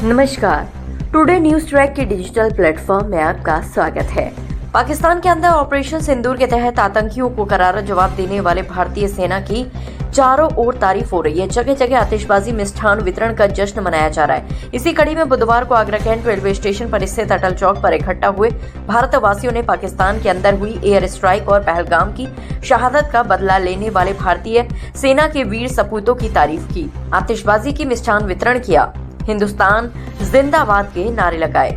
नमस्कार, today news track के digital platform में आपका स्वागत है। पाकिस्तान के अंदर ऑपरेशन सिंदूर के तहत आतंकियों को करारा जवाब देने वाले भारतीय सेना की चारों ओर तारीफ हो रही है। जगह जगह आतिशबाजी, मिष्ठान वितरण का जश्न मनाया जा रहा है। इसी कड़ी में बुधवार को आगरा कैंट रेलवे स्टेशन पर स्थित अटल चौक पर इकट्ठा हुए भारतवासियों ने पाकिस्तान के अंदर हुई एयर स्ट्राइक और पहलगाम की शहादत का बदला लेने वाले भारतीय सेना के वीर सपूतों की तारीफ की, आतिशबाजी की, मिष्ठान वितरण किया, हिंदुस्तान जिंदाबाद के नारे लगाए।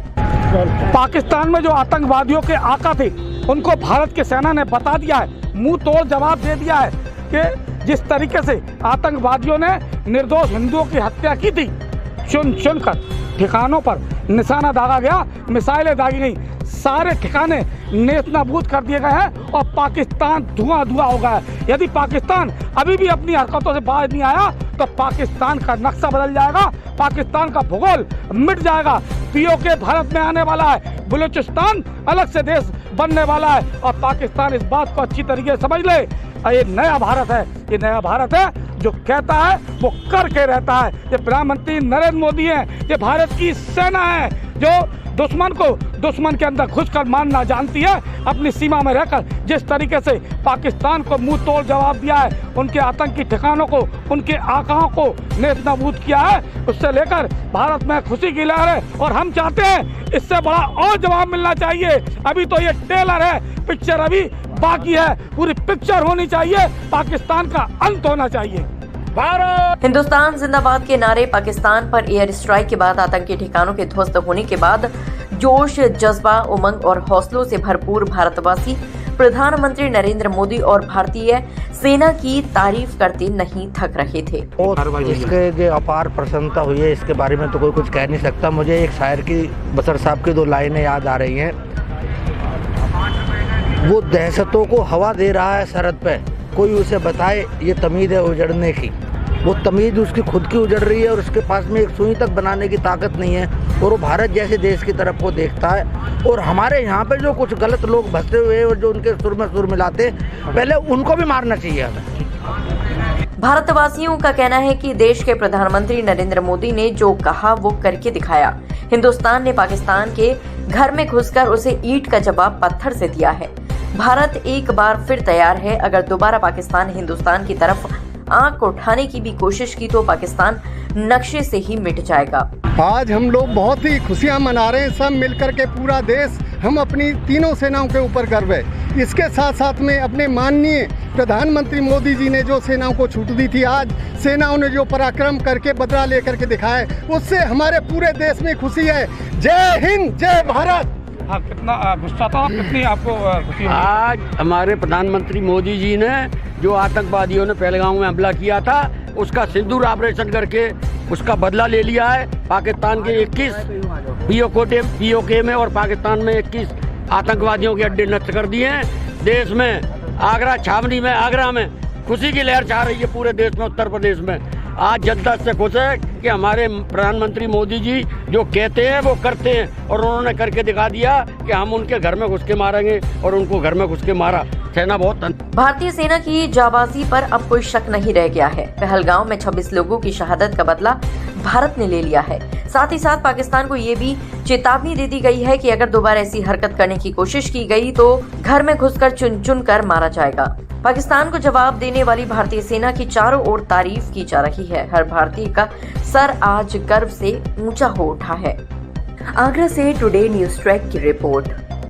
पाकिस्तान में जो आतंकवादियों के आका थे उनको भारत की सेना ने बता दिया है, मुंह तोड़ जवाब दे दिया है कि जिस तरीके से आतंकवादियों ने निर्दोष हिंदुओं की हत्या की थी, चुन चुन कर ठिकानों पर निशाना दागा गया, मिसाइलें दागी गई, सारे ठिकाने नेस्त नाबूद कर दिए गए हैं और पाकिस्तान धुआं धुआं हो गया है। यदि पाकिस्तान अभी भी अपनी हरकतों से बाहर नहीं आया तो पाकिस्तान का नक्शा बदल जाएगा, पाकिस्तान का भूगोल मिट जाएगा। पीओके भारत में आने वाला है, बलूचिस्तान अलग से देश बनने वाला है और पाकिस्तान इस बात को अच्छी तरीके से समझ ले। ये नया भारत है, ये नया भारत है जो कहता है वो करके रहता है। ये प्रधानमंत्री नरेंद्र मोदी है, ये भारत की सेना है जो दुश्मन के अंदर घुसकर मारना जानती है। अपनी सीमा में रहकर जिस तरीके से पाकिस्तान को मुंह तोड़ जवाब दिया है, उनके आतंकी ठिकानों को, उनके आकाओं को नेस्त नाबूद किया है, उससे लेकर भारत में खुशी की लहर है। और हम चाहते हैं इससे बड़ा और जवाब मिलना चाहिए। अभी तो ये ट्रेलर है, पिक्चर अभी बाकी है, पूरी पिक्चर होनी चाहिए, पाकिस्तान का अंत होना चाहिए। हिंदुस्तान जिंदाबाद के नारे, पाकिस्तान पर एयर स्ट्राइक के बाद आतंकी ठिकानों के ध्वस्त होने के बाद जोश, जज्बा, उमंग और हौसलों से भरपूर भारतवासी प्रधानमंत्री नरेंद्र मोदी और भारतीय सेना की तारीफ करते नहीं थक रहे थे। इसके जो अपार प्रसन्नता हुई है, इसके बारे में तो कोई कुछ कह नहीं सकता। मुझे एक शायर की, बसर साहब की 2 लाइनें याद आ रही हैं। वो दहशतों को हवा दे रहा है सरहद पे, कोई उसे बताए ये तमीज़ है उजड़ने की। वो तमीज़ उसकी खुद की उजड़ रही है और उसके पास में एक सुई तक बनाने की ताकत नहीं है और वो भारत जैसे देश की तरफ को देखता है। और हमारे यहाँ पे जो कुछ गलत लोग भसते हुए और जो उनके सुर में सुर मिलाते, पहले उनको भी मारना चाहिए हमें। भारतवासियों का कहना है कि देश के प्रधानमंत्री नरेंद्र मोदी ने जो कहा वो करके दिखाया। हिंदुस्तान ने पाकिस्तान के घर में घुसकर उसे ईंट का जवाब पत्थर से दिया है। भारत एक बार फिर तैयार है। अगर दोबारा पाकिस्तान हिंदुस्तान की तरफ आंख उठाने की भी कोशिश की तो पाकिस्तान नक्शे से ही मिट जाएगा। आज हम लोग बहुत ही खुशियां मना रहे हैं, सब मिलकर के पूरा देश। हम अपनी तीनों सेनाओं के ऊपर गर्व है। इसके साथ साथ में अपने माननीय प्रधानमंत्री मोदी जी ने जो सेनाओं को छूट दी थी, आज सेनाओं ने जो पराक्रम करके बदला लेकर के दिखाया है, उससे हमारे पूरे देश में खुशी है। जय हिंद, जय भारत। हाँ, कितना गुस्सा था, कितनी आपको खुशी? आज हमारे प्रधानमंत्री मोदी जी ने जो आतंकवादियों ने पहलगाम में हमला किया था, उसका सिंदूर ऑपरेशन करके उसका बदला ले लिया है। पाकिस्तान के 21 पीओके में और पाकिस्तान में 21 आतंकवादियों के अड्डे नष्ट कर दिए हैं। देश में आगरा छावनी में, आगरा में खुशी की लहर छा रही है पूरे देश में, उत्तर प्रदेश में। आज जनता से खुश है कि हमारे प्रधानमंत्री मोदी जी जो कहते हैं वो करते हैं और उन्होंने करके दिखा दिया कि हम उनके घर में घुस के मारेंगे और उनको घर में घुस के मारा। सेना बहुत भारतीय सेना की जाबाजी पर अब कोई शक नहीं रह गया है। पहलगाम में 26 लोगों की शहादत का बदला भारत ने ले लिया है। साथ ही साथ पाकिस्तान को ये भी चेतावनी दे दी गई है कि अगर दोबारा ऐसी हरकत करने की कोशिश की गई तो घर में घुसकर चुन चुन कर मारा जाएगा। पाकिस्तान को जवाब देने वाली भारतीय सेना की चारों ओर तारीफ की जा रही है। हर भारतीय का सर आज गर्व से ऊंचा हो उठा है। आगरा से टुडे न्यूज ट्रैक की रिपोर्ट।